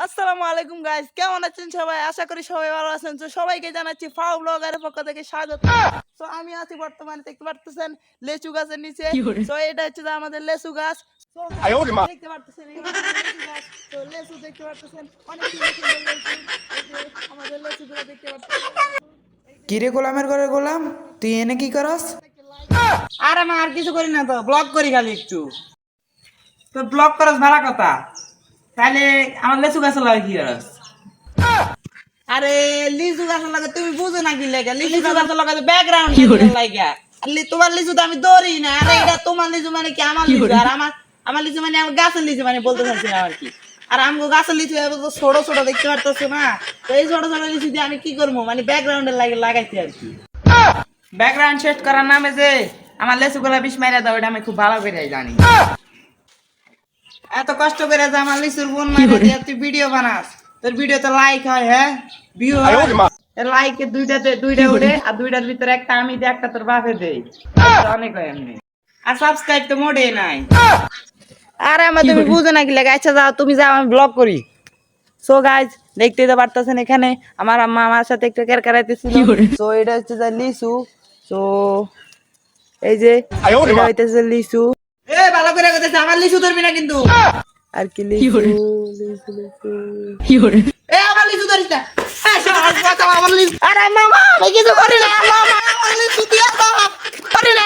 আসসালামু আলাইকুম গাইস, কেমন আছেন সবাই? আশা করি সবাই ভালো আছেন। তো সবাইকে জানাচ্ছি ফাও ব্লগারের পক্ষ থেকে স্বাগত। তো আমি আছি বর্তমানে দেখতে পারতেছেন লেচু গাছের নিচে। তো এটা হচ্ছে যে আমাদের লেচু গাছ। তো দেখতে পারতেছেন এই হচ্ছে লেচু গাছ। তো লেচু দেখতে পারতেছেন অনেক সুন্দর সুন্দর লেচু। এই যে আমাদের লেচুগুলো দেখতে পারতেছেন। কিরে গোলামের ঘরে গোলাম, তুই এনে কি করস? আর আমি আর কিছু করি না, তো ব্লগ করি খালি একটু। তো ব্লগ করস ভালো কথা, তাহলে আমার লেচু গাছ লাগে কি করস? আরে লিচু গাছ লাগে তুমি বুঝো না কি লাগে? লিচু গাছ লাগে ব্যাকগ্রাউন্ড লাগে। আর তোমার লিচু তো আমি ধরি না। আরে এটা তোমার লিচু মানে কি আমার লিচু? আর আমার লিচু মানে আমার গাছের লিচু মানে বলতে চাচ্ছি না আর কি। আর আমগো গাছের লিচু ছোট ছোট দেখতে পারতেছো না? তো এই ছোট ছোট লিচু দিয়ে আমি কি করবো? মানে ব্যাকগ্রাউন্ডে লাগাইছি আর কি। ব্যাকগ্রাউন্ড সেট করার নামে যে আমার লেচুগুলা বিষ মাইরা দাও, এটা আমি খুব ভালো করে জানি। এত কষ্ট করে যে আমার লিচুর বোন মাইরা দিয়ে তুই ভিডিও বানাস, তোর ভিডিওতে লাইক হয়, হ্যাঁ ভিউ হয়। লাইকে দুইটা উঠে, আর দুইটার ভিতরে একটা আমি দিই, একটা তোর বাপে দেই। অনেক হয় এমনি। আর সাবস্ক্রাইব তো মোটেই নাই। আরে আমার তুমি বুঝো না কি লাগে? আচ্ছা যাও, তুমি যাও, আমি ব্লগ করি। সো গাইজ, দেখতেই তো পারতেছেন এখানে আমার আম্মা আমার সাথে একটু কেয়ার করাইতেছিল। তো এটা হচ্ছে যে লিচু। তো এই যে এটা হইতেছে লিচু। এ ভালো করে কইতেছে, আমার লিচু ধরবি না কিন্তু। আর কি লিচু লিচু লিচু এ আমার লিচু ধরিস না। এ শালা আমার লিচু। আরে মামা আমি কিছু করি না, মামা আমার লিচু দিয়া দাও। করি না।